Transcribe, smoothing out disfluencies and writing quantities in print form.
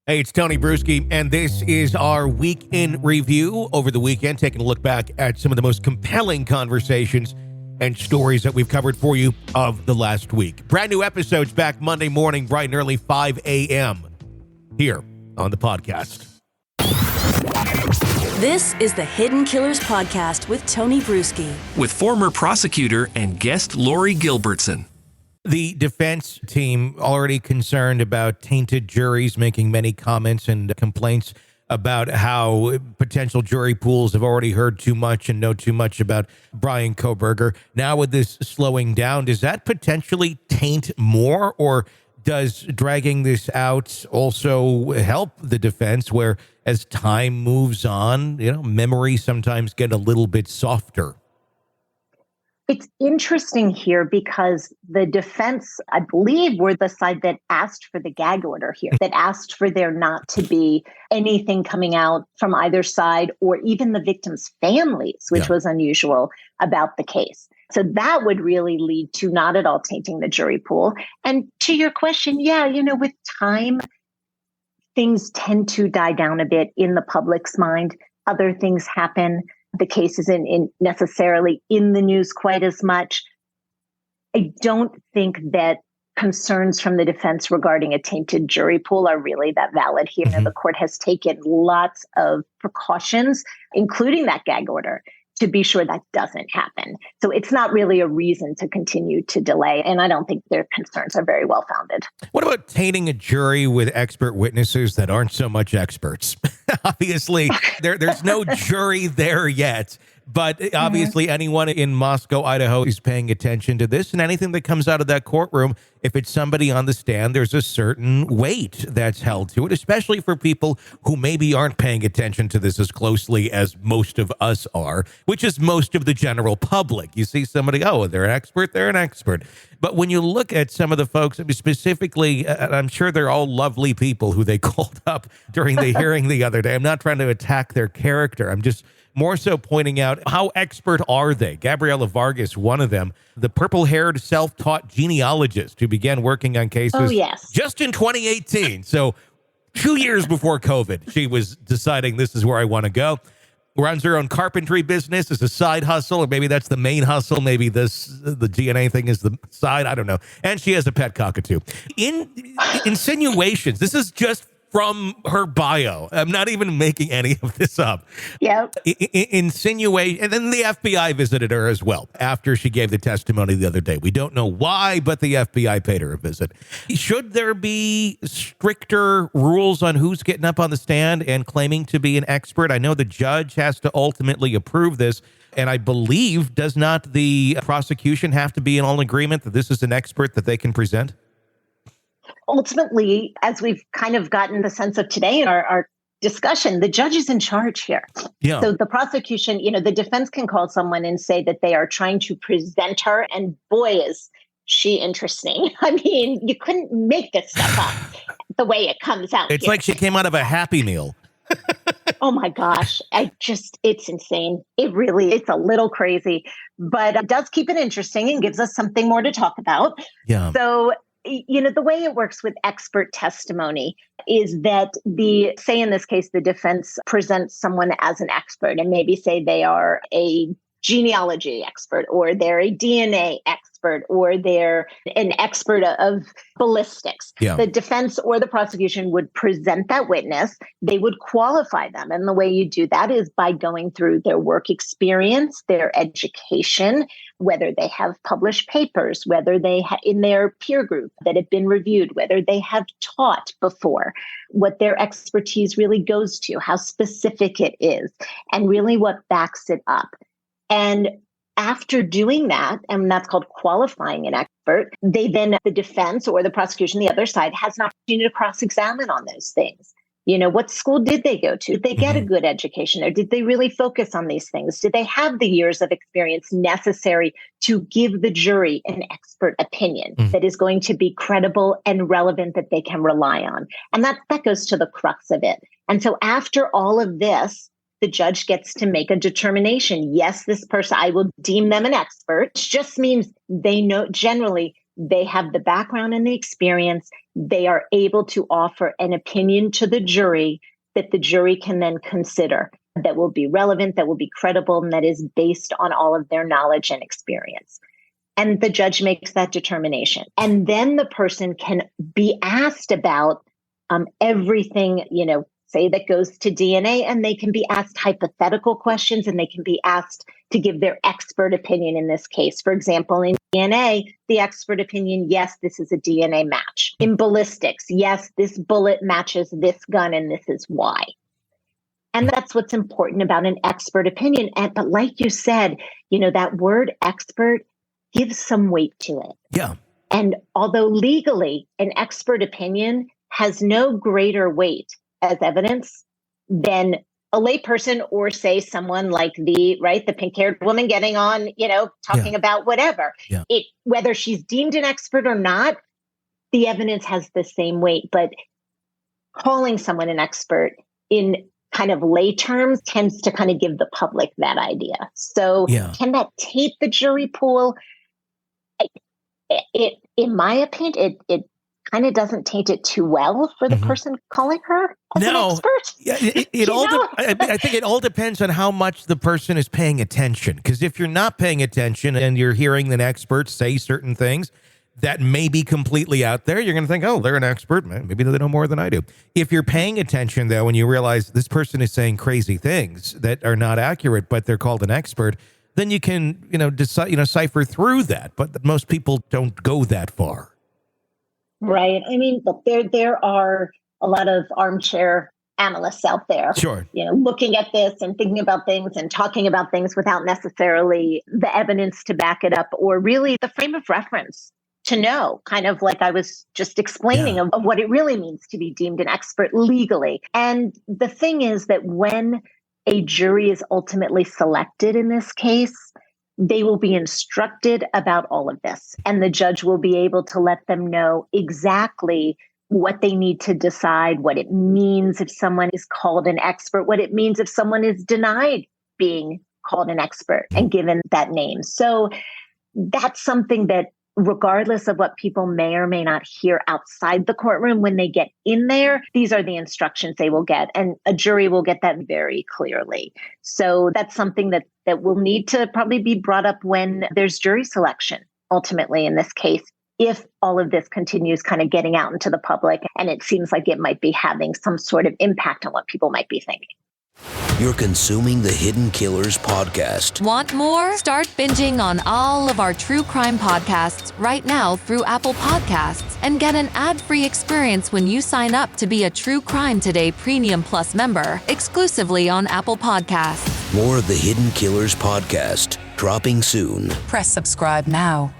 Hey, it's Tony Brueski, and this is our week in review over the weekend, taking a look back at some of the most compelling conversations and stories that we've covered for you of the last week. Brand new episodes back Monday morning, bright and early, 5 a.m. here on the podcast. This is the Hidden Killers Podcast with Tony Brueski. With former prosecutor and guest Lori Gilbertson. The defense team already concerned about tainted juries, making many comments and complaints about how potential jury pools have already heard too much and know too much about Brian Kohberger. Now with this slowing down, does that potentially taint more, or does dragging this out also help the defense, where as time moves on, memories sometimes get a little bit softer? It's interesting here because the defense, I believe, were the side that asked for the gag order here, that asked for there not to be anything coming out from either side or even the victims' families, which was unusual about the case. So that would really lead to not at all tainting the jury pool. And to your question, with time, things tend to die down a bit in the public's mind. Other things happen. The case isn't necessarily in the news quite as much. I don't think that concerns from the defense regarding a tainted jury pool are really that valid here. The court has taken lots of precautions, including that gag order, to be sure that doesn't happen. So it's not really a reason to continue to delay. And I don't think their concerns are very well founded. What about tainting a jury with expert witnesses that aren't so much experts? Obviously, there's no jury there yet. But obviously, anyone in Moscow, Idaho is paying attention to this. And anything that comes out of that courtroom, if it's somebody on the stand, there's a certain weight that's held to it, especially for people who maybe aren't paying attention to this as closely as most of us are, which is most of the general public. You see somebody, they're an expert, they're an expert. But when you look at some of the folks, specifically, I'm sure they're all lovely people who they called up during the hearing the other day. I'm not trying to attack their character. I'm just more so pointing out how expert are they? Gabriela Vargas, one of them, the purple-haired self-taught genealogist who began working on cases just in 2018. So 2 years before COVID, she was deciding this is where I want to go. Runs her own carpentry business as a side hustle, or maybe that's the main hustle. Maybe the DNA thing is the side. I don't know. And she has a pet cockatoo. Insinuations. This is just from her bio. I'm not even making any of this up. Yep. Insinuation. And then the FBI visited her as well after she gave the testimony the other day. We don't know why, but the FBI paid her a visit. Should there be stricter rules on who's getting up on the stand and claiming to be an expert? I know the judge has to ultimately approve this. And I believe, does not the prosecution have to be in all agreement that this is an expert that they can present? Ultimately, as we've kind of gotten the sense of today in our discussion, the judge is in charge here. Yeah. So the prosecution, the defense can call someone and say that they are trying to present her. And boy, is she interesting. I mean, you couldn't make this stuff up the way it comes out. It's like she came out of a Happy Meal. Oh my gosh. It's insane. It's a little crazy, but it does keep it interesting and gives us something more to talk about. Yeah. So, the way it works with expert testimony is that say in this case, the defense presents someone as an expert and maybe say they are a genealogy expert, or they're a DNA expert, or they're an expert of ballistics. Yeah. The defense or the prosecution would present that witness. They would qualify them. And the way you do that is by going through their work experience, their education, whether they have published papers, whether they in their peer group that have been reviewed, whether they have taught before, what their expertise really goes to, how specific it is, and really what backs it up. And after doing that, and that's called qualifying an expert, the defense or the prosecution, the other side, has an opportunity to cross-examine on those things. What school did they go to? Did they get a good education, or did they really focus on these things? Did they have the years of experience necessary to give the jury an expert opinion that is going to be credible and relevant, that they can rely on? And that goes to the crux of it. And so after all of this, the judge gets to make a determination. Yes, this person, I will deem them an expert, which just means they know, generally they have the background and the experience. They are able to offer an opinion to the jury that the jury can then consider, that will be relevant, that will be credible, and that is based on all of their knowledge and experience. And the judge makes that determination. And then the person can be asked about everything, say that goes to DNA, and they can be asked hypothetical questions, and they can be asked to give their expert opinion in this case. For example, in DNA, the expert opinion, yes, this is a DNA match. In ballistics, yes, this bullet matches this gun, and this is why. And that's what's important about an expert opinion. But like you said, that word expert gives some weight to it. Yeah. And although legally an expert opinion has no greater weight as evidence than a layperson, or say someone like the pink-haired woman getting on, talking about whatever. Yeah. Whether she's deemed an expert or not, the evidence has the same weight. But calling someone an expert in kind of lay terms tends to kind of give the public that idea. So can that taint the jury pool? It in my opinion, it kind of doesn't taint it too well for the person calling her an expert. Yeah, I think it all depends on how much the person is paying attention. Because if you're not paying attention and you're hearing an expert say certain things that may be completely out there, you're going to think, oh, they're an expert. Maybe they know more than I do. If you're paying attention, though, and you realize this person is saying crazy things that are not accurate, but they're called an expert, then you can, decipher through that. But most people don't go that far. Right. I mean, look, there are a lot of armchair analysts out there, sure, looking at this and thinking about things and talking about things without necessarily the evidence to back it up, or really the frame of reference to know, kind of like I was just explaining of what it really means to be deemed an expert legally. And the thing is that when a jury is ultimately selected in this case, they will be instructed about all of this, and the judge will be able to let them know exactly what they need to decide, what it means if someone is called an expert, what it means if someone is denied being called an expert and given that name. So that's something that, regardless of what people may or may not hear outside the courtroom, when they get in there, these are the instructions they will get. And a jury will get that very clearly. So that's something that will need to probably be brought up when there's jury selection, ultimately, in this case, if all of this continues kind of getting out into the public, and it seems like it might be having some sort of impact on what people might be thinking. You're consuming the Hidden Killers podcast. Want more? Start binging on all of our true crime podcasts right now through Apple Podcasts, and get an ad-free experience when you sign up to be a True Crime Today Premium Plus member, exclusively on Apple Podcasts. More of the Hidden Killers podcast, dropping soon. Press subscribe now.